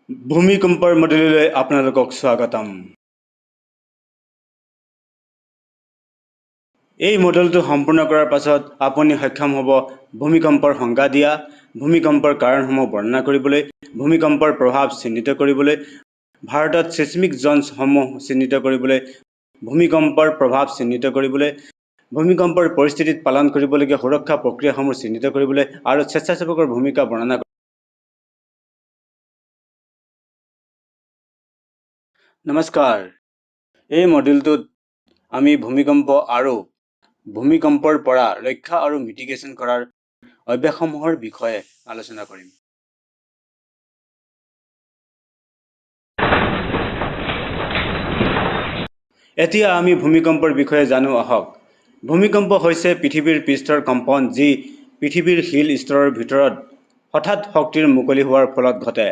ভূমিকম্পৰ মডেললৈ আপোনালোকক স্বাগতম। এই মডেলটো সম্পূৰ্ণ কৰাৰ পাছত আপুনি সক্ষম হ'ব ভূমিকম্পৰ সংজ্ঞা দিয়া, ভূমিকম্পৰ কাৰণসমূহ বৰ্ণনা কৰিবলৈ, ভূমিকম্পৰ প্ৰভাৱ চিহ্নিত কৰিবলৈ, ভাৰতত ছেইস্মিক জ'নসমূহ চিহ্নিত কৰিবলৈ, ভূমিকম্পৰ প্ৰভাৱ চিহ্নিত কৰিবলৈ, ভূমিকম্পৰ পৰিস্থিতিত পালন কৰিবলগীয়া সুৰক্ষা প্ৰক্ৰিয়াসমূহ চিহ্নিত কৰিবলৈ আৰু স্বেচ্ছাসেৱকৰ ভূমিকা বৰ্ণনা কৰিবলৈ। নমস্কাৰ। এই মডেলটোত আমি ভূমিকম্প আৰু ভূমিকম্পৰ পৰা ৰক্ষা আৰু মিটিগেশ্যন কৰাৰ অভ্যাসসমূহৰ বিষয়ে আলোচনা কৰিম। এতিয়া আমি ভূমিকম্পৰ বিষয়ে জানো আহক। ভূমিকম্প হৈছে পৃথিৱীৰ পৃষ্ঠৰ কম্পন যি পৃথিৱীৰ শিল স্তৰৰ ভিতৰত হঠাৎ শক্তিৰ মুকলি হোৱাৰ ফলত ঘটে।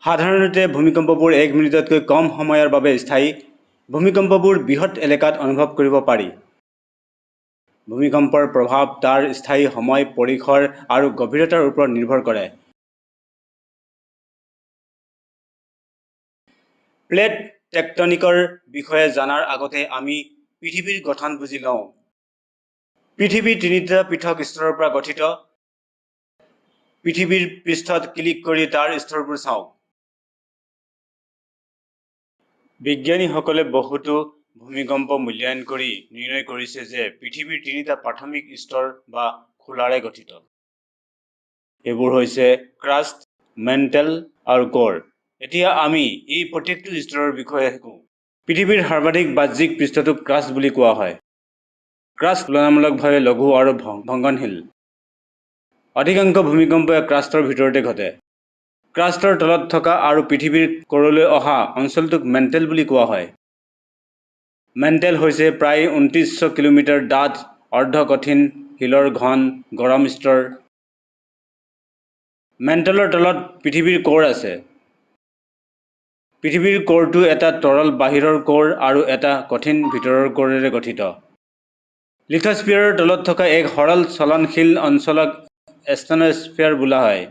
সাধাৰণতে ভূমিকম্পবোৰ 1 মিনিটতকৈ কম সময়ৰ বাবে স্থায়ী। ভূমিকম্পবোৰ বৃহৎ এলেকাত অনুভৱ কৰিব পাৰি। ভূমিকম্পৰ প্ৰভাৱ তাৰ স্থায়ী সময়, পৰিসৰ আৰু গভীৰতাৰ ওপৰত নিৰ্ভৰ কৰে। প্লেট টেকটনিকৰ বিষয়ে জনাৰ আগতে আমি পৃথিৱীৰ গঠন বুজি লওঁ। পৃথিৱী 3টা পৃথক স্তৰৰ পৰা গঠিত। পৃথিৱীৰ পৃষ্ঠত ক্লিক কৰি তাৰ স্তৰবোৰ চাওক। বিজ্ঞানীসকলে বহুতো ভূমিকম্প মূল্যায়ন কৰি নিৰ্ণয় কৰিছে যে পৃথিৱীৰ 3টা প্ৰাথমিক স্তৰ বা খোলাৰে গঠিত। এইবোৰ হৈছে ক্ৰাষ্ট, মেণ্টেল আৰু কোৰ। এতিয়া আমি এই প্ৰত্যেকটো স্তৰৰ বিষয়ে শিকোঁ। পৃথিৱীৰ সৰ্বাধিক বাহ্যিক পৃষ্ঠটোক ক্ৰাষ্ট বুলি কোৱা হয়। ক্ৰাষ্ট তুলনামূলকভাৱে লঘু আৰু ভংগনশীল। অধিকাংশ ভূমিকম্পই ক্ৰাষ্টৰ ভিতৰতে ঘটে। ক্ৰাষ্টৰ তলত থকা আৰু পৃথিৱীৰ কোৰলৈ অহা অঞ্চলটোক মেণ্টেল বুলি কোৱা হয়। মেণ্টেল হৈছে প্ৰায় 2900 কিলোমিটাৰ ডাঠ অৰ্ধকঠিন শিলৰ ঘন গৰম স্তৰ। মেণ্টেলৰ তলত পৃথিৱীৰ কোৰ আছে। পৃথিৱীৰ কোৰটো এটা তৰল বাহিৰৰ কোৰ আৰু এটা কঠিন ভিতৰৰ কোৰেৰে গঠিত। লিথোস্ফিয়াৰৰ তলত থকা এক সৰল চলনশীল অঞ্চলক এষ্ট্ৰনস্ফিয়াৰ বোলা হয়।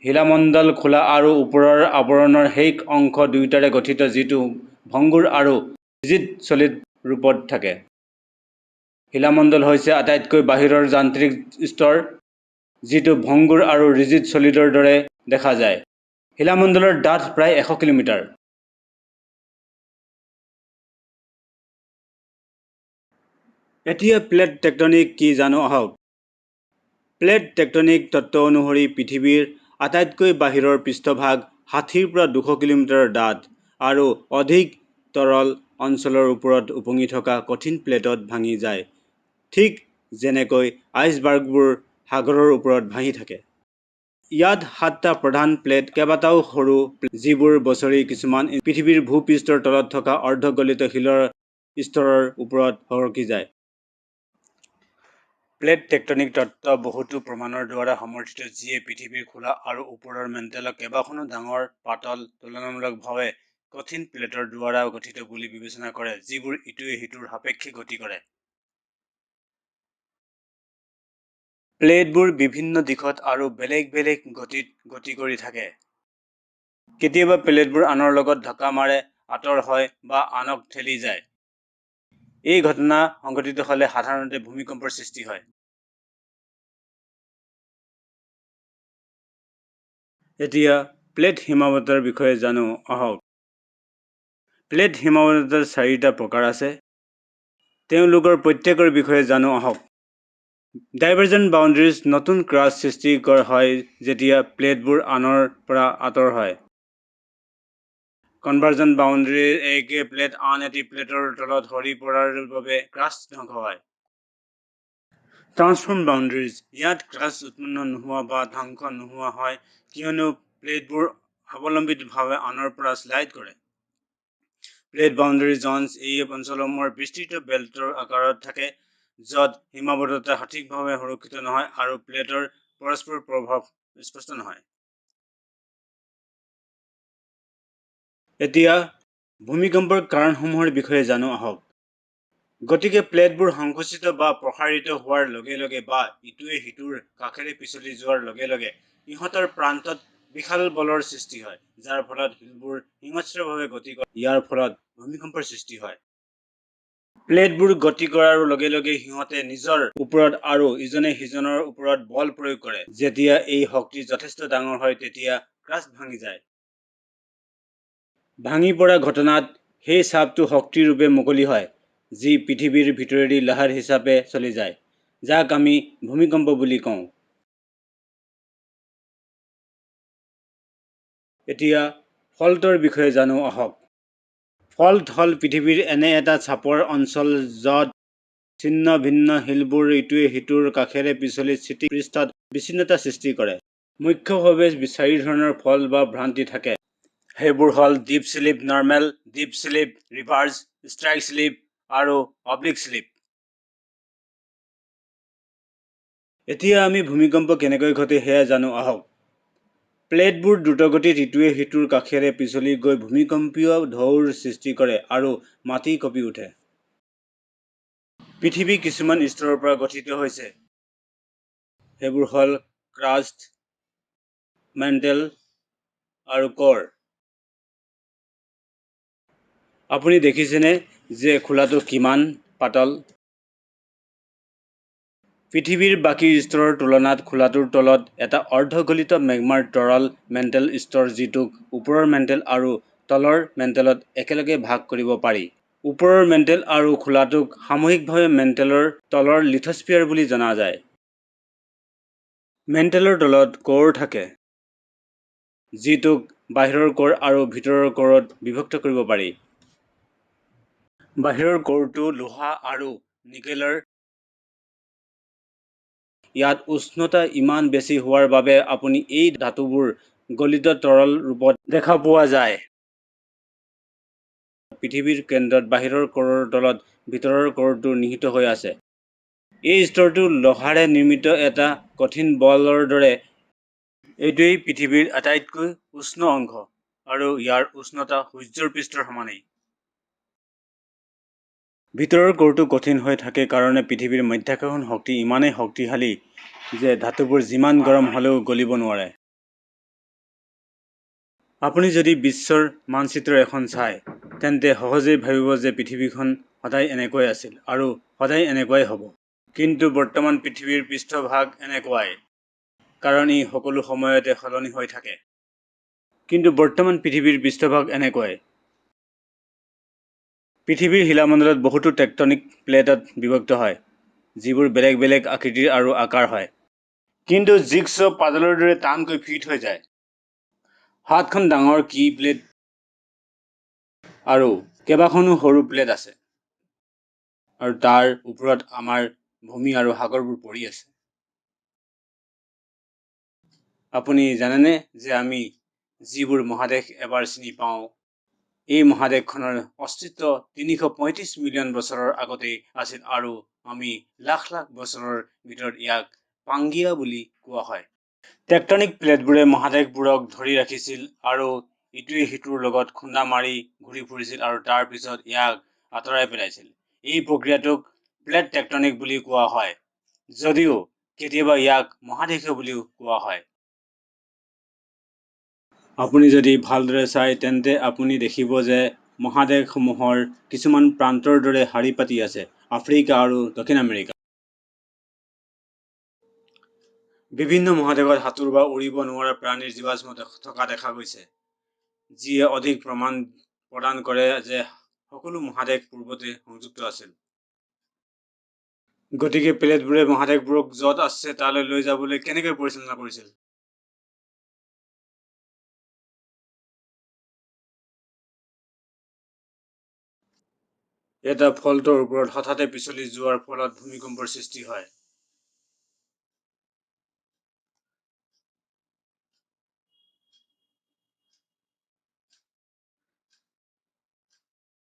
শিলামণ্ডল খোলা আৰু ওপৰৰ আৱৰণৰ শেষ অংশ দুয়োটাৰে গঠিত যিটো ভংগুৰ আৰু ৰিজিড চলিড ৰূপত থাকে। শিলামণ্ডল হৈছে আটাইতকৈ বাহিৰৰ যান্ত্ৰিক স্তৰ যিটো ভংগুৰ আৰু ৰিজিড চলিডৰ দৰে দেখা যায়। শিলামণ্ডলৰ ডাঠ প্ৰায় 100 কিলোমিটাৰ। এতিয়া প্লেট টেকটনিক কি জানো আহক। প্লেট টেকটনিক তত্ত্ব অনুসৰি পৃথিৱীৰ আটাইতকৈ বাহিৰৰ পৃষ্ঠভাগ 60 পৰা 200 কিলোমিটাৰ ডাঠ আৰু অধিক তৰল অঞ্চলৰ ওপৰত উপঙি থকা কঠিন প্লেটত ভাঙি যায়, ঠিক যেনেকৈ আইচবাৰ্গবোৰ সাগৰৰ ওপৰত ভাহি থাকে। ইয়াত 7টা প্ৰধান প্লেট, কেইবাটাও সৰু প্লেট যিবোৰ বছৰি কিছুমান পৃথিৱীৰ ভূপৃষ্ঠৰ তলত থকা অৰ্ধগলিত শিলৰ স্তৰৰ ওপৰত সৰকি যায়। প্লেট টেকটনিক তত্ত্ব বহুতো প্ৰমাণৰ দ্বাৰা সমৰ্থিত যিয়ে পৃথিৱীৰ খোলা আৰু ওপৰৰ মেণ্টেলক কেইবাখনো ডাঙৰ, পাতল, তুলনামূলকভাৱে কঠিন প্লেটৰ দ্বাৰা গঠিত বুলি বিবেচনা কৰে যিবোৰ ইটোৱে সিটোৰ সাপেক্ষে গতি কৰে। প্লেটবোৰ বিভিন্ন দিশত আৰু বেলেগ বেলেগ গতিত গতি কৰি থাকে। কেতিয়াবা প্লেটবোৰ আনৰ লগত ধক্কা মাৰে, আঁতৰ হয় বা আনক ঠেলি যায়। এই ঘটনা সংঘটিত হ'লে সাধাৰণতে ভূমিকম্পৰ সৃষ্টি হয়। এতিয়া প্লেট হিমাৱতৰ বিষয়ে জানো আহক। প্লেট হিমাৱতৰ 4টা প্ৰকাৰ আছে। তেওঁলোকৰ প্ৰত্যেকৰ বিষয়ে জানো আহক। ডাইভাৰজেণ্ট বাউণ্ডাৰীজ নতুন ক্ৰাছ সৃষ্টি হয় যেতিয়া প্লেটবোৰ আনৰ পৰা আঁতৰ হয়। কনভাৰ্জেণ্ট বাউণ্ডাৰী একে প্লেট আন এটি প্লেটৰ তলত সৰি পৰাৰ বাবে ক্ৰাছ ধ্বংস হয়। ট্ৰান্সফৰ্ম বাউণ্ডাৰীজ ইয়াত ক্ৰাছ উৎপন্ন নোহোৱা বা ধ্বংস নোহোৱা হয় কিয়নো প্লেটবোৰ অৱলম্বিতভাৱে আনৰ পৰা স্লাইড কৰে। প্লেট বাউণ্ডাৰী জ'নছ এই অঞ্চলসমূহৰ বিস্তৃত বেল্টৰ আকাৰত থাকে য'ত সীমাবদ্ধতা সঠিকভাৱে সুৰক্ষিত নহয় আৰু প্লেটৰ পৰস্পৰ প্ৰভাৱ স্পষ্ট নহয়। এতিয়া ভূমিকম্পৰ কাৰণসমূহৰ বিষয়ে জানো আহক। গতিকে প্লেটবোৰ সংকুচিত বা প্ৰসাৰিত হোৱাৰ লগে লগে বা ইটোৱে সিটোৰ কাষেৰে পিছলি যোৱাৰ লগে লগে ইহঁতৰ প্ৰান্তত বিশাল বলৰ সৃষ্টি হয়, যাৰ ফলত শিলবোৰ হিংস্ৰভাৱে গতি কৰে। ইয়াৰ ফলত ভূমিকম্পৰ সৃষ্টি হয়। প্লেটবোৰ গতি কৰাৰ লগে লগে সিহঁতে নিজৰ ওপৰত আৰু ইজনে সিজনৰ ওপৰত বল প্ৰয়োগ কৰে। যেতিয়া এই শক্তি যথেষ্ট ডাঙৰ হয় তেতিয়া ক্ৰাষ্ট ভাঙি যায়। ভাঙি পৰা ঘটনাত সেই চাপটো শক্তিৰূপে মুকলি হয়, যি পৃথিৱীৰ ভিতৰেদি লাহাৰ হিচাপে চলি যায়, যাক আমি ভূমিকম্প বুলি কওঁ। এতিয়া ফল্টৰ বিষয়ে জানো আহক। ফল্ট হ'ল পৃথিৱীৰ এনে এটা চাপৰ অঞ্চল য'ত ছিন্ন ভিন্ন শিলবোৰ ইটোৱে সিটোৰ কাষেৰে পিছলি পৃষ্ঠত বিচ্ছিন্নতা সৃষ্টি কৰে। মুখ্যভাৱে 4 ধৰণৰ ফল্ট বা ভ্ৰান্তি থাকে। সেইবোৰ হ'ল dip slip normal, dip slip reverse, strike slip আৰু অব্লিক স্লিপ। এতিয়া আমি ভূমিকম্প কেনেকৈ ঘটে সেয়া জানো আহক। প্লেটবোৰ দ্ৰুতগতিত ইটোৱে সিটোৰ কাষেৰে পিছলি গৈ ভূমিকম্পীয় ঢৌৰ সৃষ্টি কৰে আৰু মাটি কঁপি উঠে। পৃথিৱী কিছুমান স্তৰৰ পৰা গঠিত হৈছে। সেইবোৰ হ'ল ক্ৰাষ্ট, মেণ্টেল আৰু ক'ৰ। আপুনি দেখিছেনে যে খোলাটো কিমান পাতল? পৃথিৱীৰ বাকী স্তৰৰ তুলনাত খোলাটোৰ তলত এটা অৰ্ধগলিত মেগমাৰ তৰল মেণ্টেল স্তৰ, যিটোক ওপৰৰ মেণ্টেল আৰু তলৰ মেণ্টেলত একেলগে ভাগ কৰিব পাৰি। ওপৰৰ মেণ্টেল আৰু খোলাটোক সামূহিকভাৱে মেণ্টেলৰ তলৰ লিথোস্ফিয়াৰ বুলি জনা যায়। মেণ্টেলৰ তলত ক'ৰ থাকে, যিটোক বাহিৰৰ ক'ৰ আৰু ভিতৰৰ ক'ৰত বিভক্ত কৰিব পাৰি। বাহিৰৰ ক'ৰটো লোহা আৰু নিকেলৰ। ইয়াত উষ্ণতা ইমান বেছি হোৱাৰ বাবে আপুনি এই ধাতুবোৰ গলিত তৰল ৰূপত দেখা পোৱা যায়। পৃথিৱীৰ কেন্দ্ৰত বাহিৰৰ ক'ৰৰ তলত ভিতৰৰ ক'ৰটো নিহিত হৈ আছে। এই স্তৰটো লোহাৰে নিৰ্মিত এটা কঠিন বলৰ দৰে। এইটোৱেই পৃথিৱীৰ আটাইতকৈ উষ্ণ অংশ আৰু ইয়াৰ উষ্ণতা সূৰ্যৰ পৃষ্ঠৰ সমানেই। ভিতৰৰ ক'ৰটো কঠিন হৈ থাকে কাৰণে পৃথিৱীৰ মাধ্যাকৰ্ষণ শক্তি ইমানেই শক্তিশালী যে ধাতুবোৰ যিমান গৰম হ'লেও গলিব নোৱাৰে। আপুনি যদি বিশ্বৰ মানচিত্ৰ এখন চায়, তেন্তে সহজেই ভাবিব যে পৃথিৱীখন সদায় এনেকৈ আছিল আৰু সদায় এনেকুৱাই হ'ব। কিন্তু বৰ্তমান পৃথিৱীৰ পৃষ্ঠভাগ এনেকুৱাই, কাৰণ ই সকলো সময়তে সলনি হৈ থাকে। কিন্তু বৰ্তমান পৃথিৱীৰ পৃষ্ঠভাগ এনেকুৱাই। পৃথিৱীৰ শিলামণ্ডলত বহুতো টেক্টনিক প্লেটত বিভক্ত হয়, যিবোৰ বেলেগ বেলেগ আকৃতিৰ আৰু আকাৰ হয়, কিন্তু জিগছ পাজলৰ দৰে টানকৈ ফিট হৈ যায়। হাতখন ডাঙৰ কি প্লেট আৰু কেইবাখনো সৰু প্লেট আছে, আৰু তাৰ ওপৰত আমাৰ ভূমি আৰু সাগৰবোৰ পৰি আছে। আপুনি জানেনে যে আমি যিবোৰ মহাদেশ এবাৰ চিনি পাওঁ, এই মহাদেশখনৰ অস্তিত্ব 335 মিলিয়ন বছৰৰ আগতেই আছিল আৰু আমি লাখ লাখ বছৰৰ ভিতৰত ইয়াক পাংগিয়া বুলি কোৱা হয়। টেক্টনিক প্লেটবোৰে মহাদেশবোৰক ধৰি ৰাখিছিল আৰু ইটোৱে সিটোৰ লগত খুন্দা মাৰি ঘূৰি ফুৰিছিল আৰু তাৰ পিছত ইয়াক আঁতৰাই পেলাইছিল। এই প্ৰক্ৰিয়াটোক প্লেট টেক্টনিক বুলি কোৱা হয়, যদিও কেতিয়াবা ইয়াক মহাদেশীয় বুলিও কোৱা হয়। আপুনি যদি ভালদৰে চায় তেন্তে আপুনি দেখিব যে মহাদেশসমূহৰ কিছুমান প্ৰান্তৰ দৰে শাৰী পাতি আছে, আফ্ৰিকা আৰু দক্ষিণ আমেৰিকা। বিভিন্ন মহাদেশত সাঁতোৰ বা উৰিব নোৱাৰা প্ৰাণীৰ জীৱাশ্ম থকা দেখা গৈছে, যিয়ে অধিক প্ৰমাণ প্ৰদান কৰে যে সকলো মহাদেশ পূৰ্বতে সংযুক্ত আছিল। গতিকে প্লেটবোৰে মহাদেশবোৰক য'ত আছে তালৈ লৈ যাবলৈ কেনেকৈ পৰিচালনা কৰিছিল? এটা ফল্টৰ ওপৰত হঠাতে পিছলি যোৱাৰ ফলত ভূমিকম্পৰ সৃষ্টি হয়।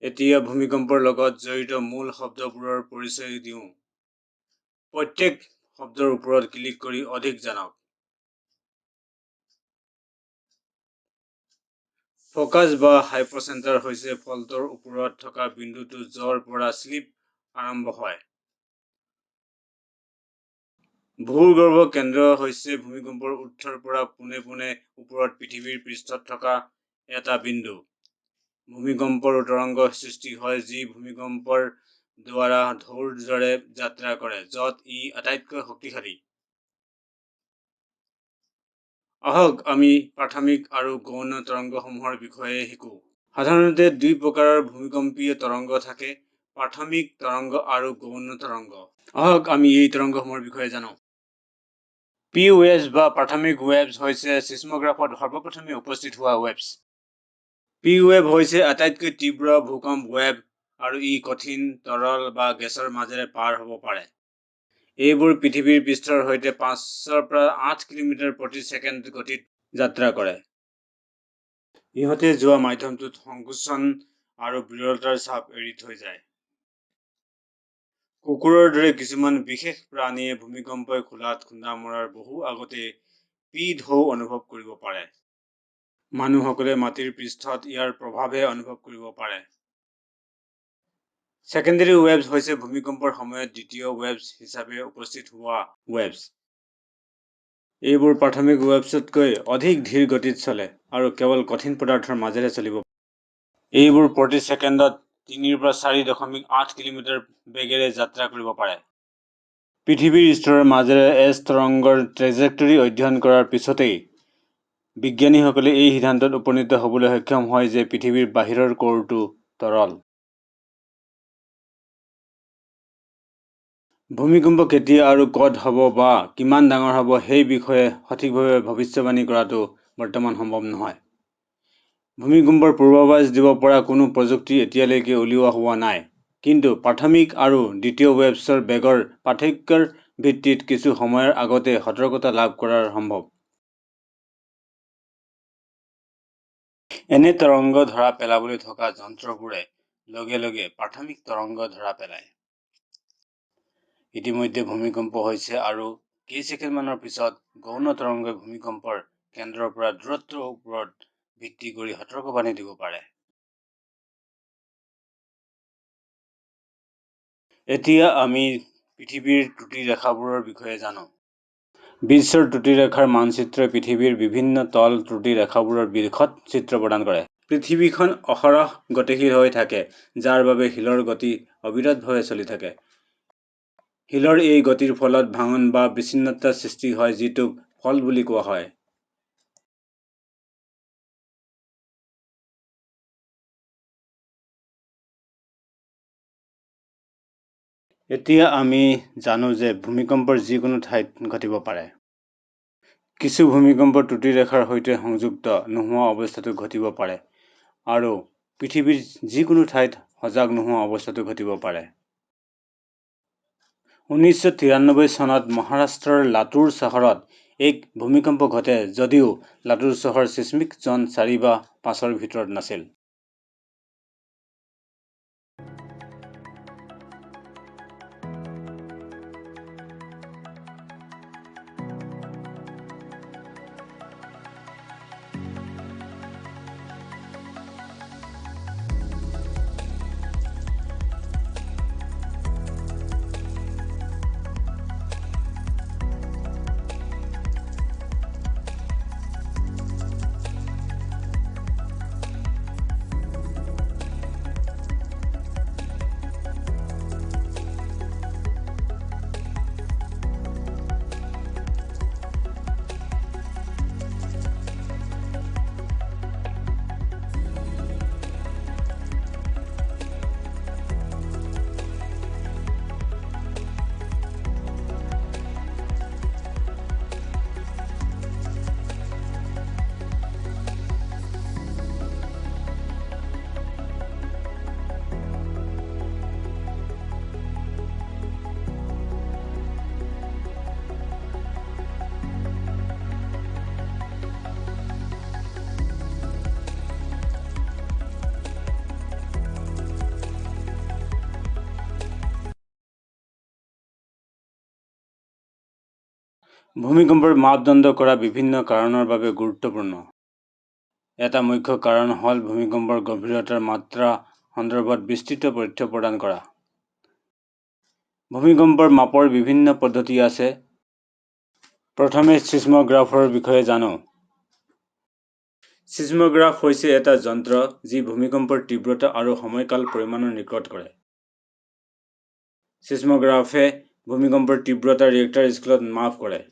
এতিয়া ভূমিকম্পৰ লগত জড়িত মূল শব্দবোৰৰ পৰিচয় দিওঁ। প্ৰত্যেক শব্দৰ ওপৰত ক্লিক কৰি অধিক জানক। ফ'কাছ বা হাইপ'চেণ্টাৰ হৈছে ফল্টৰ ওপৰত থকা বিন্দুটো য'ৰ পৰা স্লিপ আৰম্ভ হয়। ভূগৰ্ভ কেন্দ্ৰ হৈছে ভূমিকম্পৰ উৎসৰ পৰা পোনে পোনে ওপৰত পৃথিৱীৰ পৃষ্ঠত থকা এটা বিন্দু। ভূমিকম্পৰ তৰংগ সৃষ্টি হয় যি ভূমিকম্পৰ দ্বাৰা ঢৌৰ দৰে যাত্ৰা কৰে, য'ত ই আটাইতকৈ শক্তিশালী। আহক আমি প্ৰাথমিক আৰু গৌণ তৰংগসমূহৰ বিষয়ে শিকো। সাধাৰণতে দুই প্ৰকাৰৰ ভূমিকম্পীয় তৰংগ থাকে, প্ৰাথমিক তৰংগ আৰু গৌণ তৰংগ। আহক আমি এই তৰংগসমূহৰ বিষয়ে জানো। পি ৱেভছ বা প্ৰাথমিক ৱেভছ হৈছে ছিছমোগ্ৰাফত সৰ্বপ্ৰথমে উপস্থিত হোৱা ৱেভছ। পি ৱেভ হৈছে আটাইতকৈ তীব্ৰ ভূকম্প ৱেভ আৰু ই কঠিন, তৰল বা গেছৰ মাজেৰে পাৰ হ'ব পাৰে। এইবোৰ পৃথিৱীৰ পৃষ্ঠৰ সৈতে 5-ৰ পৰা 8 কিলোমিটাৰ প্ৰতি ছেকেণ্ড গতিত যাত্ৰা কৰে। ইহঁতে যোৱা মাধ্যমটোত সংকোচন আৰু বিৰলতাৰ চাপ এৰি থৈ যায়। কুকুৰৰ দৰে কিছুমান বিশেষ প্ৰাণীয়ে ভূমিকম্পই খোলাত খুন্দা মৰাৰ বহু আগতে পি ঢৌ অনুভৱ কৰিব পাৰে। মানুহসকলে মাটিৰ পৃষ্ঠত ইয়াৰ প্ৰভাৱহে অনুভৱ কৰিব পাৰে। ছেকেণ্ডেৰী ৱেভছ হৈছে ভূমিকম্পৰ সময়ত দ্বিতীয় ৱেভছ হিচাপে উপস্থিত হোৱা ৱেভছ। এইবোৰ প্ৰাথমিক ৱেভছতকৈ অধিক ধীৰ গতিত চলে আৰু কেৱল কঠিন পদাৰ্থৰ মাজেৰে চলিব পাৰে। এইবোৰ প্ৰতি ছেকেণ্ডত 3-ৰ পৰা 4.8 কিলোমিটাৰ বেগেৰে যাত্ৰা কৰিব পাৰে। পৃথিৱীৰ স্তৰৰ মাজেৰে এছ তৰংগৰ ট্ৰেজেক্টৰী অধ্যয়ন কৰাৰ পিছতেই বিজ্ঞানীসকলে এই সিদ্ধান্তত উপনীত হ'বলৈ সক্ষম হয় যে পৃথিৱীৰ বাহিৰৰ ক'ৰটো তৰল। ভূমিকম্প কেতিয়া আৰু ক'ত হ'ব বা কিমান ডাঙৰ হ'ব সেই বিষয়ে সঠিকভাৱে ভৱিষ্যৱাণী কৰাটো বৰ্তমান সম্ভৱ নহয়। ভূমিকম্পৰ পূৰ্বাভাস দিব পৰা কোনো প্ৰযুক্তি এতিয়ালৈকে উলিওৱা হোৱা নাই, কিন্তু প্ৰাথমিক আৰু দ্বিতীয় ৱেভছৰ বেগৰ পাৰ্থক্যৰ ভিত্তিত কিছু সময়ৰ আগতে সতৰ্কতা লাভ কৰা সম্ভৱ। এনে তৰংগ ধৰা পেলাবলৈ থকা যন্ত্ৰবোৰে লগে লগে প্ৰাথমিক তৰংগ ধৰা পেলায়। ইতিমধ্যে ভূমিকম্প হৈছে আৰু কেইছেকেণ্ডমানৰ পিছত গৌণ তৰংগই ভূমিকম্পৰ কেন্দ্ৰৰ পৰা দূৰত্বৰ ওপৰত ভিত্তি কৰি সতৰ্কবাণী দিব পাৰে। এতিয়া আমি পৃথিৱীৰ ত্ৰুটি ৰেখাবোৰৰ বিষয়ে জানো। বিশ্বৰ ত্ৰুটি ৰেখাৰ মানচিত্ৰই পৃথিৱীৰ বিভিন্ন তল ত্ৰুটি ৰেখাবোৰৰ বিশদ চিত্ৰ প্ৰদান কৰে। পৃথিৱীখন অহৰহ গতিশীল হৈ থাকে, যাৰ বাবে শিলৰ গতি অবিৰতভাৱে চলি থাকে। শিলৰ এই গতিৰ ফলত ভাঙন বা বিচ্ছিন্নতাৰ সৃষ্টি হয়, যিটোক ফল্ট বুলি কোৱা হয়। এতিয়া আমি জানো যে ভূমিকম্পৰ যিকোনো ঠাইত ঘটিব পাৰে। কিছু ভূমিকম্প ত্ৰুটি ৰেখাৰ সৈতে সংযুক্ত নোহোৱা অৱস্থাতো ঘটিব পাৰে আৰু পৃথিৱীৰ যিকোনো ঠাইত সজাগ নোহোৱা অৱস্থাতো ঘটিব পাৰে। 1993 চনত মহাৰাষ্ট্ৰৰ লাতুৰ চহৰত এক ভূমিকম্প ঘটে যদিও লাতুৰ চহৰ ছিস্মিক জন 4 বা 5-ৰ ভিতৰত নাছিল। ভূমিকম্পৰ মাপদণ্ড কৰা বিভিন্ন কাৰণৰ বাবে গুৰুত্বপূৰ্ণ। এটা মুখ্য কাৰণ হ'ল ভূমিকম্পৰ গভীৰতাৰ মাত্ৰা সন্দৰ্ভত বিস্তৃত তথ্য প্ৰদান কৰা। ভূমিকম্পৰ মাপৰ বিভিন্ন পদ্ধতি আছে, প্ৰথমে ছিস্মোগ্ৰাফৰ বিষয়ে জানো। ছিস্মোগ্ৰাফ হৈছে এটা যন্ত্ৰ যি ভূমিকম্পৰ তীব্ৰতা আৰু সময়কাল পৰিমাণৰ ৰেকৰ্ড কৰে। ছিস্মোগ্ৰাফে ভূমিকম্পৰ তীব্ৰতা ৰিক্টাৰ স্কেলত মাপ কৰে।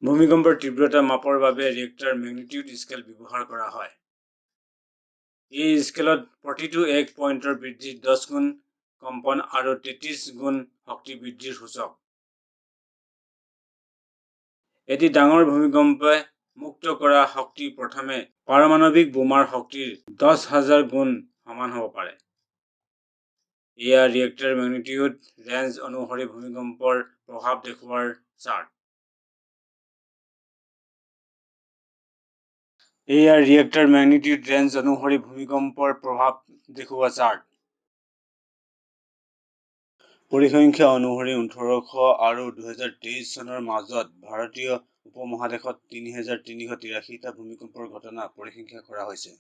ভূমিকম্পৰ তীব্ৰতা মাপৰ বাবে ৰিক্টাৰ মেগনিটিউড স্কেল ব্যৱহাৰ কৰা হয়। এই স্কেলত প্ৰতিটো 1 পইণ্টৰ বৃদ্ধি 10 গুণ কম্পন আৰু 33 গুণ শক্তি বৃদ্ধিৰ সূচক। এটি ডাঙৰ ভূমিকম্পে মুক্ত কৰা শক্তি প্ৰথমে পাৰমাণৱিক বোমাৰ শক্তিৰ 10,000 গুণ সমান হ'ব পাৰে। এয়া ৰিক্টাৰ মেগনিটিউড ৰেঞ্জ অনুসৰি ভূমিকম্পৰ প্ৰভাৱ দেখুওৱাৰ চাৰ্ট। এয়া ৰিক্টাৰ মেগনিটিউড ৰেঞ্জ অনুসৰি ভূমিকম্পৰ প্ৰভাৱ দেখুওৱা চাৰ্ট। পৰিসংখ্যা অনুসৰি 1800 আৰু 2023 চনৰ মাজত ভাৰতীয় উপমহাদেশত 3,383টা ভূমিকম্পৰ ঘটনা পৰিসংখ্যা কৰা হৈছে।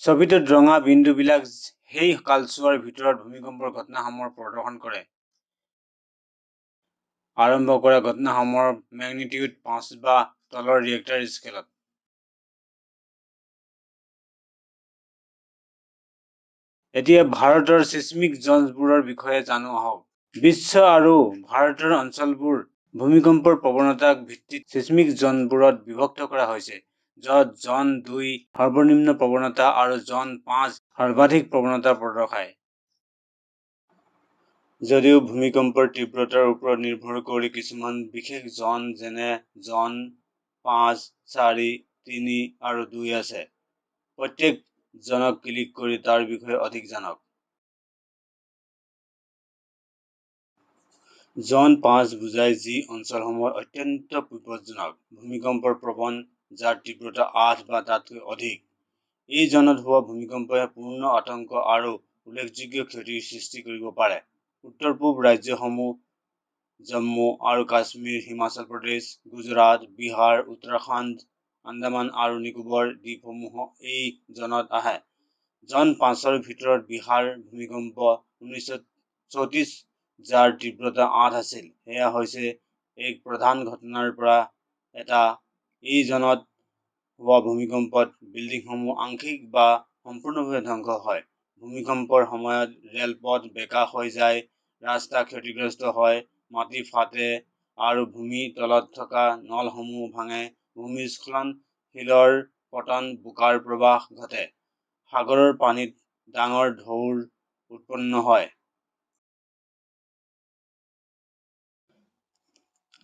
ছবিটোত ৰঙা বিন্দুবিলাক সেই কালছোৱাৰ ভিতৰত ভূমিকম্পৰ ঘটনাসমূহ প্ৰদৰ্শন কৰে। আৰম্ভ কৰা ঘটনাসমূহৰ মেগনিটিউড 5 বা তলৰ ৰিক্টাৰ স্কেলত। এতিয়া ভাৰতৰ চিস্মিক জ'নবোৰৰ বিষয়ে জানো আহক। বিশ্ব আৰু ভাৰতৰ অঞ্চলবোৰ ভূমিকম্পৰ প্ৰৱণতাক ভিত্তিত চিস্মিক জ'নবোৰত বিভক্ত কৰা হৈছে, য'ত জন 2 সৰ্বনিম্ন প্ৰৱণতা আৰু জন 5 সৰ্বাধিক প্ৰৱণতা প্ৰদৰ্শায়। যদিও ভূমিকম্পৰ তীব্ৰতাৰ ওপৰত নিৰ্ভৰ কৰি কিছুমান বিশেষ জন যেনে জন 5, 4, 3 আৰু 2 আছে, প্ৰত্যেক জনক ক্লিক কৰি তাৰ বিষয়ে অধিক জানক। জন 5 বুজায় যি অঞ্চলসমূহ অত্যন্ত বিপদজনক, ভূমিকম্পৰ প্ৰৱণ, যাৰ তীব্ৰতা 8 বা তাতকৈ অধিক। এই জনত হোৱা ভূমিকম্পই পূৰ্ণ আতংক আৰু উল্লেখযোগ্য ক্ষতিৰ সৃষ্টি কৰিব পাৰে। উত্তৰ-পূব ৰাজ্যসমূহ জম্মু আৰু কাশ্মীৰ, হিমাচল প্ৰদেশ, গুজৰাট, বিহাৰ, উত্তৰাখণ্ড, আন্দামান আৰু নিকোবৰ দ্বীপসমূহ এই জনত আহে। জন 5ৰ ভিতৰত বিহাৰ ভূমিকম্প 1934, যাৰ তীব্ৰতা 8 আছিল, সেয়া হৈছে এক প্ৰধান ঘটনাৰ পৰা এটা। এই জনত হোৱা ভূমিকম্পত বিল্ডিংসমূহ আংশিক বা সম্পূৰ্ণভাৱে ধ্বংস হয়। ভূমিকম্পৰ সময়ত ৰেলপথ বেঁকা হৈ যায়, ৰাস্তা ক্ষতিগ্ৰস্ত হয়, মাটি ফাটে আৰু ভূমিৰ তলত থকা নলসমূহ ভাঙে। ভূমিস্খলন, শিলৰ পতন, বোকাৰ প্ৰৱাহ ঘটে। সাগৰৰ পানীত ডাঙৰ ঢৌৰ উৎপন্ন হয়।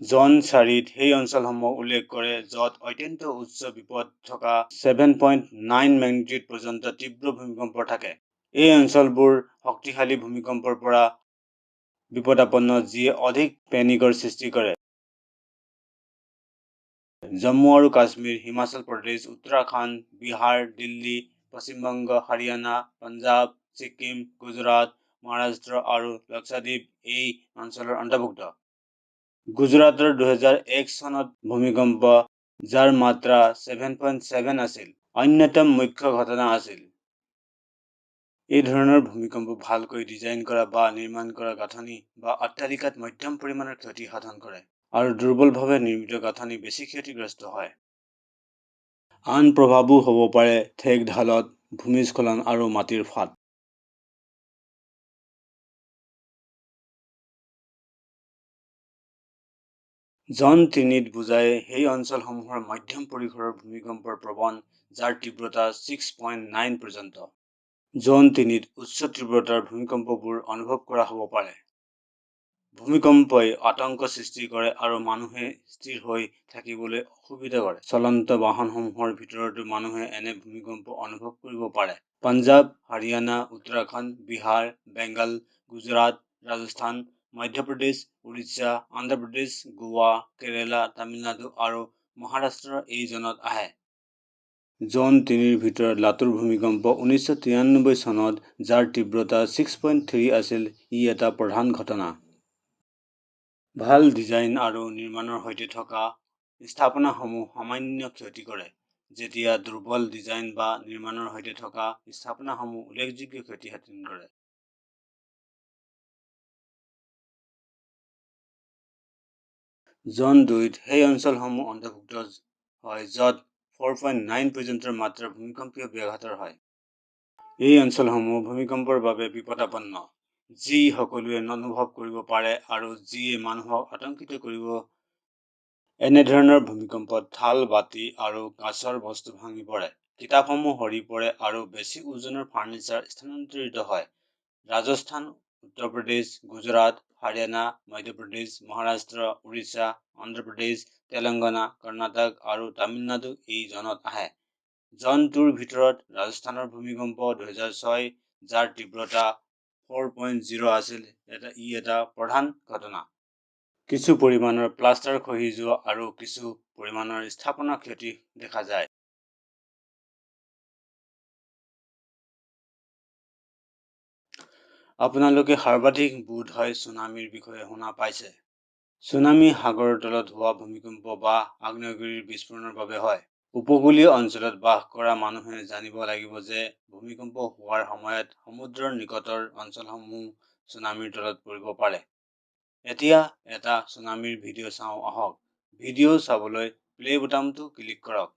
জন 4ত সেই অঞ্চলসমূহক উল্লেখ কৰে য'ত অত্যন্ত উচ্চ বিপদ থকা 7.9 মেগনিটিউড পৰ্যন্ত তীব্ৰ ভূমিকম্প থাকে। এই অঞ্চলবোৰ শক্তিশালী ভূমিকম্পৰ পৰা বিপদাপন্ন, যিয়ে অধিক পেনিকৰ সৃষ্টি কৰে। জম্মু আৰু কাশ্মীৰ, হিমাচল প্ৰদেশ, উত্তৰাখণ্ড, বিহাৰ, দিল্লী, পশ্চিম বংগ, হাৰিয়ানা, পঞ্জাৱ, ছিকিম, গুজৰাট, মহাৰাষ্ট্ৰ আৰু লক্ষাদ্বীপ এই অঞ্চলৰ অন্তৰ্ভুক্ত। গুজৰাটৰ 2001 চনত ভূমিকম্প, যাৰ মাত্ৰা 7.7 আছিল, অন্যতম মুখ্য ঘটনা আছিল। এই ধৰণৰ ভূমিকম্প ভালকৈ ডিজাইন কৰা বা নিৰ্মাণ কৰা গাঁথনি বা অট্টালিকাত মধ্যম পৰিমাণৰ ক্ষতি সাধন কৰে, আৰু দুৰ্বলভাৱে নিৰ্মিত গাঁথনি বেছি ক্ষতিগ্ৰস্ত হয়। আন প্ৰভাৱো হ'ব পাৰে ঠেক ঢালত ভূমিস্খলন আৰু মাটিৰ ফাট। জন 3 বুজায় সেই অঞ্চলসমূহৰ মধ্যম পৰিসৰৰ ভূমিকম্পৰ প্ৰৱণ, যাৰ তীব্ৰতা 6.9 পৰ্যন্ত। জন 3 উচ্চ তীব্ৰতাৰ ভূমিকম্পবোৰ অনুভৱ কৰা হ'ব পাৰে। ভূমিকম্পই আতংক সৃষ্টি কৰে আৰু মানুহে স্থিৰ হৈ থাকিবলৈ অসুবিধা কৰে। চলন্ত বাহনসমূহৰ ভিতৰতো মানুহে এনে ভূমিকম্প অনুভৱ কৰিব পাৰে। পঞ্জাৱ, হাৰিয়ানা, উত্তৰাখণ্ড, বিহাৰ, বেংগল, গুজৰাট, ৰাজস্থান, মধ্যপ্ৰদেশ, উৰিষ্যা, অন্ধ্ৰপ্ৰদেশ, গোৱা, কেৰালা, তামিলনাডু আৰু মহাৰাষ্ট্ৰ এই জনত আহে। জন 3ৰ ভিতৰত লাতুৰ ভূমিকম্প 1993 চনত, যাৰ তীব্ৰতা 6.3 আছিল, ই এটা প্ৰধান ঘটনা। ভাল ডিজাইন আৰু নিৰ্মাণৰ সৈতে থকা স্থাপনাসমূহ সামান্য ক্ষতি কৰে, যেতিয়া দুৰ্বল ডিজাইন বা নিৰ্মাণৰ সৈতে থকা স্থাপনাসমূহ উল্লেখযোগ্য ক্ষতি সাধন কৰে। জন 2ত সেই অঞ্চলসমূহ অন্তৰ্ভুক্ত হয় য'ত 4.9 পৰ্যন্তৰ মাত্ৰা ভূমিকম্পীয় ব্যাঘাতৰ হয়। এই অঞ্চলসমূহ ভূমিকম্পৰ বাবে বিপদাপন্ন, যি সকলোৱে অনুভৱ কৰিব পাৰে আৰু যিয়ে মানুহক আতংকিত কৰিব। এনেধৰণৰ ভূমিকম্পত থাল, বাতি আৰু কাঁচৰ বস্তু ভাঙি পৰে, কিতাপসমূহ সৰি পৰে আৰু বেছি ওজনৰ ফাৰ্নিচাৰ স্থানান্তৰিত হয়। ৰাজস্থান, উত্তৰ প্ৰদেশ, গুজৰাট, হাৰিয়ানা, মধ্যপ্ৰদেশ, মহাৰাষ্ট্ৰ, উৰিষ্যা, অন্ধ্ৰপ্ৰদেশ, তেলেংগানা, কৰ্ণাটক আৰু তামিলনাডু এই জোনত আহে। জন 2ৰ ভিতৰত ৰাজস্থানৰ ভূমিকম্প 2006, যাৰ তীব্ৰতা 4.0 আছিল, ই এটা প্ৰধান ঘটনা। কিছু পৰিমাণৰ প্লাষ্টাৰ খহি যোৱা আৰু কিছু পৰিমাণৰ স্থাপনা ক্ষতি দেখা যায়। আপোনালোকে সৰ্বাধিক বোধহয় ছুনামিৰ বিষয়ে শুনা পাইছে। ছুনামি সাগৰৰ তলত হোৱা ভূমিকম্প বা আগ্নেয়গিৰিৰ বিস্ফোৰণৰ বাবে হয়। উপকূলীয় অঞ্চলত বাস কৰা মানুহে জানিব লাগিব যে ভূমিকম্প হোৱাৰ সময়ত সমুদ্ৰৰ নিকটৰ অঞ্চলসমূহ ছুনামিৰ তলত পৰিব পাৰে। এতিয়া এটা ছুনামিৰ ভিডিঅ' চাওঁ আহক। ভিডিঅ' চাবলৈ প্লে বুটামটো ক্লিক কৰক।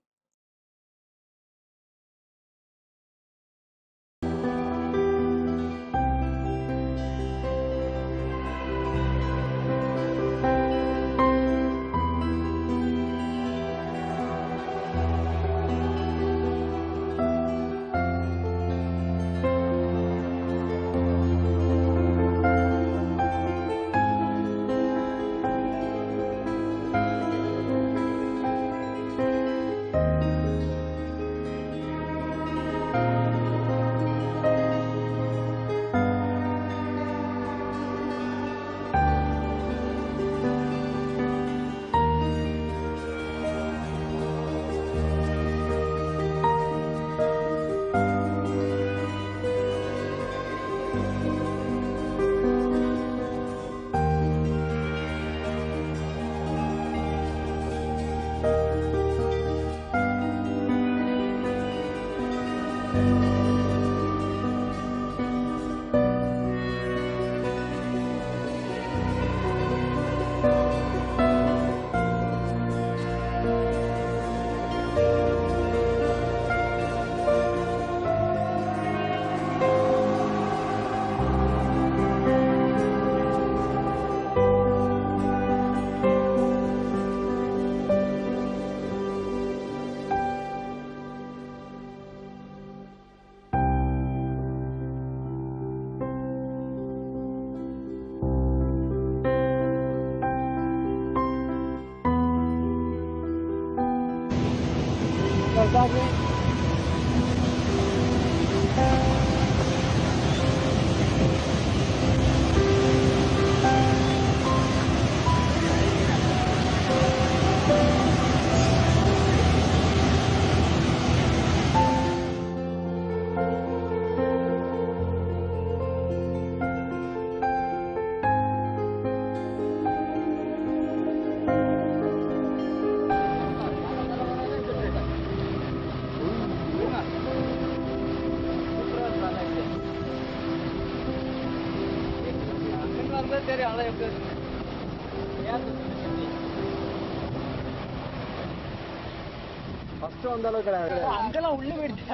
ಫಸ್ಟ್ ಒಂದಲ್ಲ ಕಡೆ uncle ಉಳ್ಳಿ ಬಿಡ್ತೀಯ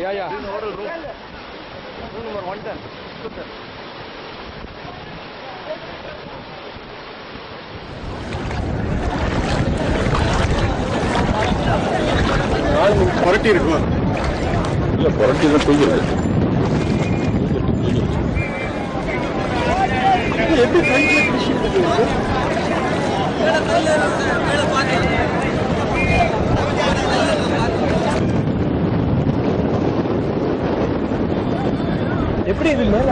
Yeah. Room number 110. Good, sir. புரட்டி இருக்கும் இல்லை புரட்டி தான் தூங்கிருக்கு எப்படி எப்படி இது மேல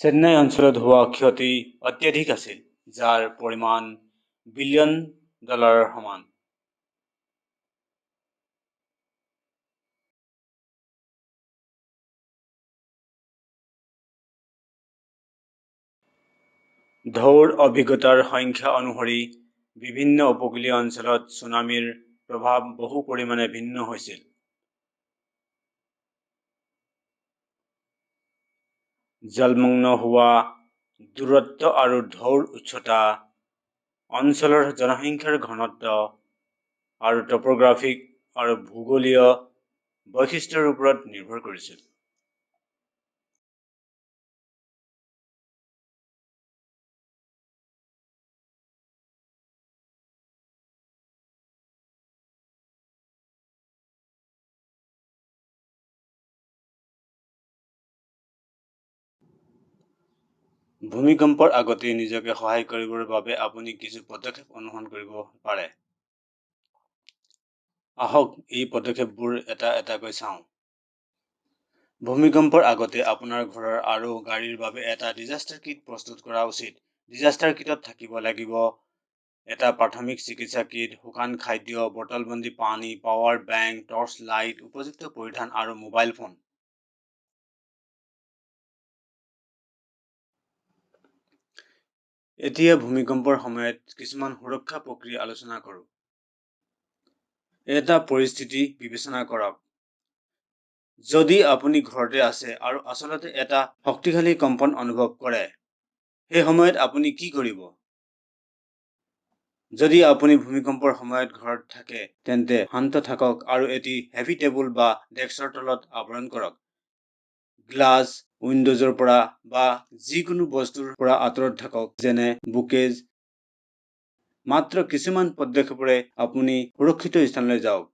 চেন্নাই অঞ্চলত হোৱা ক্ষতি অত্যাধিক আছিল, যাৰ পৰিমাণ বিলিয়ন ডলাৰৰ সমান। ঢৌৰ অভিজ্ঞতাৰ সংখ্যা অনুসৰি বিভিন্ন উপকূলীয় অঞ্চলত ছুনামিৰ প্ৰভাৱ বহু পৰিমাণে ভিন্ন হৈছিল। জলমগ্ন হোৱা, দূৰত্ব আৰু ঢৌৰ উচ্চতা, অঞ্চলৰ জনসংখ্যাৰ ঘনত্ব আৰু টপোগ্ৰাফিক আৰু ভূগোলীয় বৈশিষ্ট্যৰ ওপৰত নিৰ্ভৰ কৰিছিল। ভূমিকম্পৰ আগতে নিজকে সহায় কৰিবৰ বাবে আপুনি কিছু পদক্ষেপ অনুসৰণ কৰিব পাৰে। আহক এই পদক্ষেপবোৰ এটা এটাকৈ চাওঁ। ভূমিকম্পৰ আগতে আপোনাৰ ঘৰৰ আৰু গাড়ীৰ বাবে এটা ডিজাস্টাৰ কিট প্ৰস্তুত কৰা উচিত। ডিজাস্টাৰ কিটত থাকিব লাগিব এটা প্ৰাথমিক চিকিৎসা কিট, শুকান খাদ্য, বটলবন্দী পানী, পাৱাৰ বেংক, টৰ্চ লাইট, উপযুক্ত পৰিধান আৰু মোবাইল ফোন। এতিয়া ভূমিকম্পৰ সময়ত কিছুমান সুৰক্ষা প্ৰক্ৰিয়া আলোচনা কৰোঁ। এটা পৰিস্থিতি বিবেচনা কৰক। যদি আপুনি ঘৰতে আছে আৰু আচলতে এটা শক্তিশালী কম্পন অনুভৱ কৰে, সেই সময়ত আপুনি কি কৰিব? যদি আপুনি ভূমিকম্পৰ সময়ত ঘৰত থাকে, তেন্তে শান্ত থাকক আৰু এটি হেভি টেবুল বা ডেস্কৰ তলত আৱৰণ কৰক। গ্লাছ, উইণ্ডোজৰ পৰা বা যিকোনো বস্তুৰ পৰা আঁতৰত থাকক, যেনে বুকেজ। মাত্ৰ কিছুমান পদক্ষেপৰে আপুনি সুৰক্ষিত স্থানলৈ যাওক।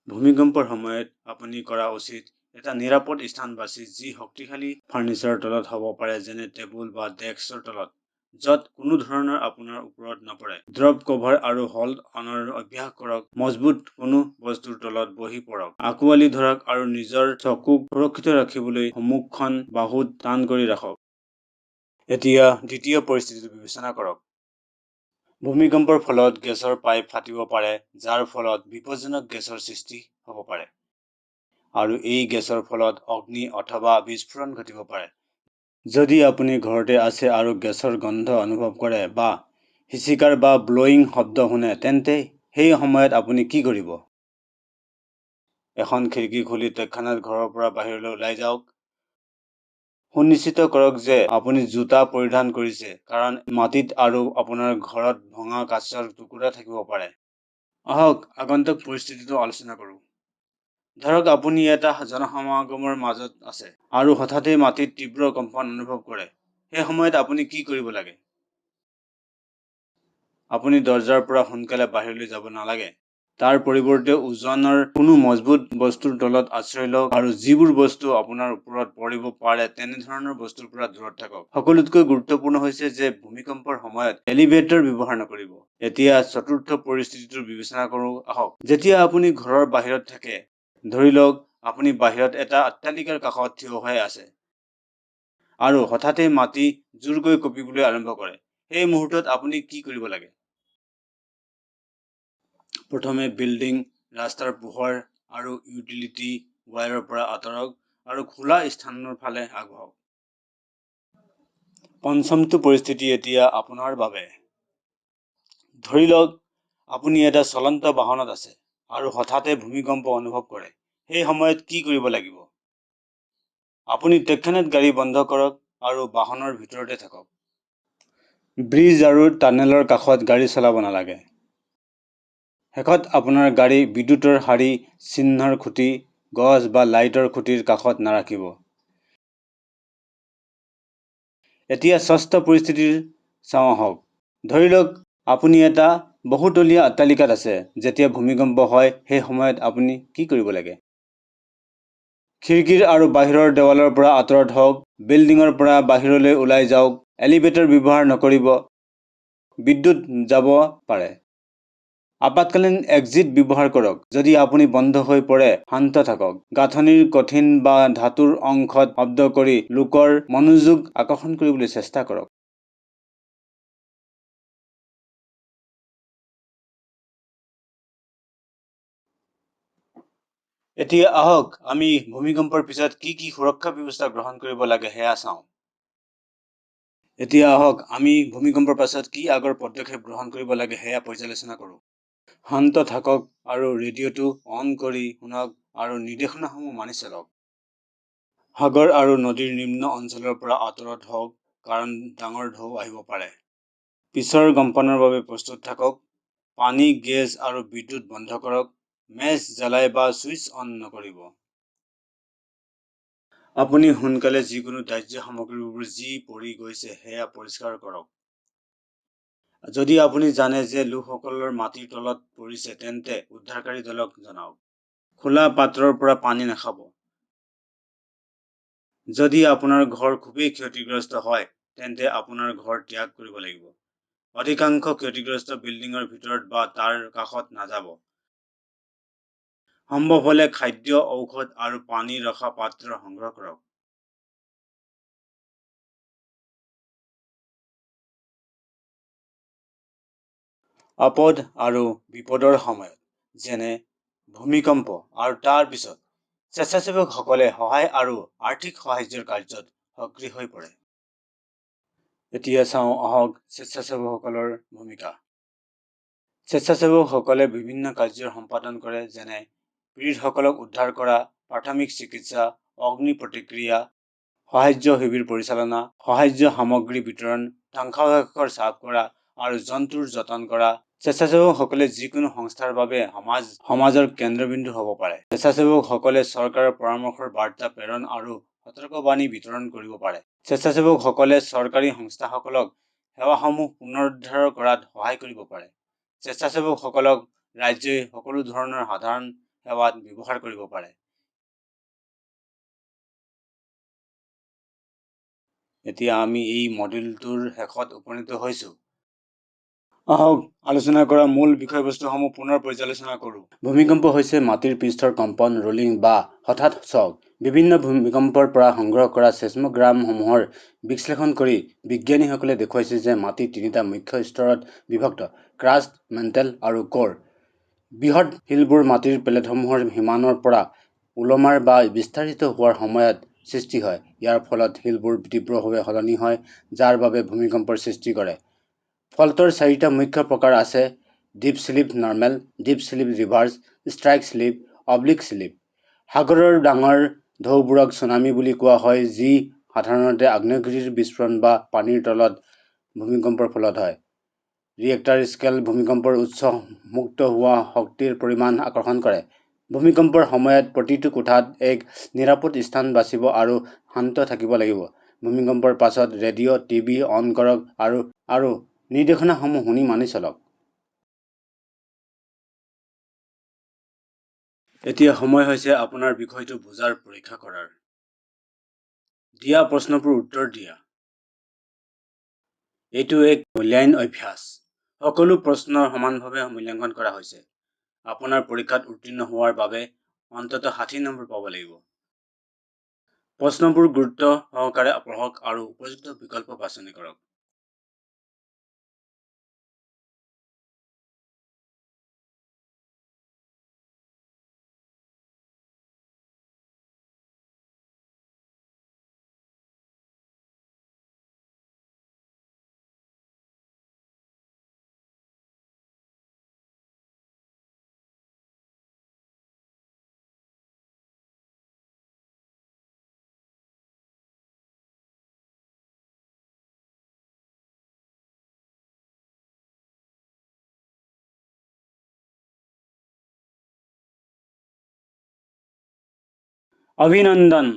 ভূমিকম্পৰ সময়ত আপুনি কৰা উচিত এটা নিৰাপদ স্থান বাছি যি শক্তিশালী ফাৰ্নিচাৰৰ তলত হ'ব পাৰে, যেনে টেবুল বা ডেস্কৰ তলত, য'ত কোনো ধৰণৰ আপোনাৰ ওপৰত নপৰে। ড্ৰপ কভাৰ আৰু হল্ড অনৰ অভ্যাস কৰক। মজবুত কোনো বস্তুৰ তলত বহি পৰক। আঁকোৱালি ধৰক আৰু নিজৰ চকুক সুৰক্ষিত ৰাখিবলৈ সন্মুখখন বাহুত টান কৰি ৰাখক। এতিয়া দ্বিতীয় পৰিস্থিতিটো বিবেচনা কৰক। ভূমিকম্পৰ ফলত গেছৰ পাইপ ফাটিব পাৰে, যাৰ ফলত বিপজ্জনক গেছৰ সৃষ্টি হ'ব পাৰে। আৰু এই গেছৰ ফলত অগ্নি অথবা বিস্ফোৰণ ঘটিব পাৰে। যদি আপুনি ঘৰতে আছে আৰু গেছৰ গন্ধ অনুভৱ কৰে বা হিচিকাৰ বা ব্লোয়িং শব্দ শুনে, তেন্তে সেই সময়ত আপুনি কি কৰিব? এখন খিৰিকী খুলি তৎক্ষণাত ঘৰৰ পৰা বাহিৰলৈ ওলাই যাওক। সুনিশ্চিত কৰক যে আপুনি জোতা পৰিধান কৰিছে, কাৰণ মাটিত আৰু আপোনাৰ ঘৰত ভঙা কাঁচৰ টুকুৰা থাকিব পাৰে। আহক আগন্তুক পৰিস্থিতিটো আলোচনা কৰোঁ। ধৰক আপুনি এটা জনসমাগমৰ মাজত আছে আৰু হঠাতে মাটিত তীব্ৰ কম্পন অনুভৱ কৰে। সেই সময়ত আপুনি কি কৰিব লাগে? আপুনি দৰজাৰ পৰা সোনকালে বাহিৰলৈ যাব নালাগে। তাৰ পৰিৱৰ্তে ওজনৰ কোনো মজবুত বস্তুৰ তলত আশ্ৰয় লওক আৰু যিবোৰ বস্তু আপোনাৰ ওপৰত পৰিব পাৰে তেনেধৰণৰ বস্তুৰ পৰা দূৰত থাকক। সকলোতকৈ গুৰুত্বপূৰ্ণ হৈছে যে ভূমিকম্পৰ সময়ত এলিভেটৰ ব্যৱহাৰ নকৰিব। এতিয়া চতুৰ্থ পৰিস্থিতিটোৰ বিবেচনা কৰোঁ আহক। যেতিয়া আপুনি ঘৰৰ বাহিৰত থাকে, ধৰি লওক আপুনি বাহিৰত এটা অট্টালিকাৰ কাষত থিয় হৈ আছে আৰু হঠাতে মাটি জোৰকৈ কঁপিবলৈ আৰম্ভ কৰে। সেই মুহূৰ্তত আপুনি কি কৰিব লাগে? প্ৰথমে বিল্ডিং, ৰাস্তাৰ পোহৰ আৰু ইউটিলিটি ৱায়াৰৰ পৰা আঁতৰক আৰু খোলা স্থানৰ ফালে আগবাঢ়ক। পঞ্চমটো পৰিস্থিতি এতিয়া আপোনাৰ বাবে। ধৰি লওক আপুনি এটা চলন্ত বাহনত আছে আৰু হঠাতে ভূমিকম্প অনুভৱ কৰে। সেই সময়ত কি কৰিব লাগিব? আপুনি তৎক্ষণাত গাড়ী বন্ধ কৰক আৰু বাহনৰ ভিতৰতে থাকক। ব্ৰিজ আৰু টানেলৰ কাষত গাড়ী চলাব নালাগে। শেষত আপোনাৰ গাড়ী বিদ্যুতৰ শাৰী, চিহ্নৰ খুঁটি, গছ বা লাইটৰ খুঁটিৰ কাষত নাৰাখিব। এতিয়া ষষ্ঠ পৰিস্থিতিৰ চাওঁ আহক। ধৰি লওক আপুনি এটা বহুতলীয়া অট্টালিকাত আছে। যেতিয়া ভূমিকম্প হয়, সেই সময়ত আপুনি কি কৰিব লাগে? খিৰিকীৰ আৰু বাহিৰৰ দেৱালৰ পৰা আঁতৰত হওক। বিল্ডিঙৰ পৰা বাহিৰলৈ ওলাই যাওক। এলিভেটৰ ব্যৱহাৰ নকৰিব। বিদ্যুৎ যাব পাৰে। আপাতকালীন এক্সিট ব্যৱহাৰ কৰক। যদি আপুনি বন্ধ হৈ পৰে, শান্ত থাকক। গাঁথনিৰ কঠিন বা ধাতুৰ অংশত শব্দ কৰি লোকৰ মনোযোগ আকৰ্ষণ কৰিবলৈ চেষ্টা কৰক। এতিয়া আহক আমি ভূমিকম্পৰ পিছত কি কি সুৰক্ষা ব্যৱস্থা গ্ৰহণ কৰিব লাগে সেয়া চাওঁ। এতিয়া আহক আমি ভূমিকম্পৰ পাছত কি আগৰ পদক্ষেপ গ্ৰহণ কৰিব লাগে সেয়া পৰ্যালোচনা কৰোঁ। শান্ত থাকক আৰু ৰেডিঅ'টো অন কৰি শুনক আৰু নিৰ্দেশনাসমূহ মানি চলক। সাগৰ আৰু নদীৰ নিম্ন অঞ্চলৰ পৰা আঁতৰত হওক কাৰণ ডাঙৰ ঢৌ আহিব পাৰে। পিছৰ কম্পনৰ বাবে প্ৰস্তুত থাকক। পানী, গেছ আৰু বিদ্যুৎ বন্ধ কৰক। মেচ জ্বলাই বা ছুইচ অন নকৰিব। আপুনি সোনকালে যিকোনো দাহ্য সামগ্ৰীবোৰ যি পৰি গৈছে সেয়া পৰিষ্কাৰ কৰক। যদি আপুনি জানে যে লোকসকলৰ মাটিৰ তলত পৰিছে তেন্তে উদ্ধাৰকাৰী দলক জনাওক। খোলা পাত্ৰৰ পৰা পানী নাখাব। যদি আপোনাৰ ঘৰ খুবেই ক্ষতিগ্ৰস্ত হয় তেন্তে আপোনাৰ ঘৰ ত্যাগ কৰিব লাগিব। অধিকাংশ ক্ষতিগ্ৰস্ত বিল্ডিঙৰ ভিতৰত বা তাৰ কাষত নাযাব। সম্ভৱ হলে খাদ্য, ঔষধ আৰু পানী ৰখা পাত্ৰ সংগ্ৰহ কৰক। আপদ আৰু বিপদৰ সময়ত যেনে ভূমিকম্প আৰু তাৰ পিছত স্বেচ্ছাসেৱকসকলে সহায় আৰু আৰ্থিক সাহায্যৰ কাৰ্যত সক্ৰিয় হৈ পৰে। এতিয়া চাওঁ আহক স্বেচ্ছাসেৱকসকলৰ ভূমিকা। স্বেচ্ছাসেৱকসকলে বিভিন্ন কাৰ্য সম্পাদন কৰে যেনে পীড়িতসকলক উদ্ধাৰ কৰা, প্ৰাথমিক চিকিৎসা, অগ্নি প্ৰতিক্ৰিয়া, সাহায্য শিবিৰ পৰিচালনা, সাহায্য সামগ্ৰী বিতৰণ, ধ্বংসাৱশেষৰ চাফ কৰা আৰু জন্তুৰ যতন কৰা। স্বেচ্ছাসেৱকসকলে যিকোনো সংস্থাৰ বাবে সমাজৰ কেন্দ্ৰবিন্দু হ'ব পাৰে। স্বেচ্ছাসেৱকসকলে চৰকাৰৰ পৰামৰ্শৰ বাৰ্তা প্ৰেৰণ আৰু সতৰ্কবাণী বিতৰণ কৰিব পাৰে। স্বেচ্ছাসেৱকসকলে চৰকাৰী সংস্থাসকলক সেৱাসমূহ পুনৰুদ্ধাৰ কৰাত সহায় কৰিব পাৰে। স্বেচ্ছাসেৱকসকলক ৰাজ্যই সকলো ধৰণৰ সাধাৰণ সেৱাত ব্যৱহাৰ কৰিব পাৰে। এতিয়া আমি এই মডেলটোৰ শেষত উপনীত হৈছো। আহক আলোচনা কৰা মূল বিষয়বস্তুসমূহ পুনৰ পৰ্যালোচনা কৰোঁ। ভূমিকম্প হৈছে মাটিৰ পৃষ্ঠৰ কম্পন, ৰোলিং বা হঠাৎ চক। বিভিন্ন ভূমিকম্পৰ পৰা সংগ্ৰহ কৰা চেইছমোগ্ৰামসমূহৰ বিশ্লেষণ কৰি বিজ্ঞানীসকলে দেখুৱাইছে যে মাটি তিনিটা মুখ্য স্তৰত বিভক্ত: ক্ৰাষ্ট, মেণ্টেল আৰু কোৰ। বৃহৎ শিলবোৰ মাটিৰ প্লেটসমূহৰ সিমানৰ পৰা ওলমাৰ বা বিস্তাৰিত হোৱাৰ সময়ত সৃষ্টি হয়। ইয়াৰ ফলত শিলবোৰ তীব্ৰভাৱে সলনি হয়, যাৰ বাবে ভূমিকম্পৰ সৃষ্টি কৰে। ফল্টৰ চাৰিটা মুখ্য প্ৰকাৰ আছে: dip slip, normal, dip slip reverse, strike slip, oblique slip. সাগৰৰ ডাঙৰ ঢৌবোৰক ছুনামি বুলি কোৱা হয়, যি সাধাৰণতে আগ্নেয়গিৰিৰ বিস্ফোৰণ বা পানীৰ তলত ভূমিকম্পৰ ফলত হয়। ৰিয়েক্টাৰ স্কেল ভূমিকম্পৰ উৎস মুক্ত হোৱা শক্তিৰ পৰিমাণ আকৰ্ষণ কৰে। ভূমিকম্পৰ সময়ত প্ৰতিটো কোঠাত এক নিৰাপদ স্থান বাছিব আৰু শান্ত থাকিব লাগিব। ভূমিকম্পৰ পাছত ৰেডিঅ', টিভি অন কৰক আৰু নিৰ্দেশনাসমূহ শুনি মানি চলক। এতিয়া সময় হৈছে আপোনাৰ বিষয়টো বুজাৰ পৰীক্ষা কৰাৰ। দিয়া প্ৰশ্নবোৰ উত্তৰ দিয়া। এইটো এক মূল্যায়ন অভ্যাস। সকলো প্ৰশ্নৰ সমানভাৱে মূল্যাঙ্কন কৰা হৈছে। আপোনাৰ পৰীক্ষাত উত্তীৰ্ণ হোৱাৰ বাবে অন্ততঃ 60 নম্বৰ পাব লাগিব। প্ৰশ্নবোৰ গুৰুত্ব সহকাৰে পঢ়ক আৰু উপযুক্ত বিকল্প বাছনি কৰক। অভিনন্দন।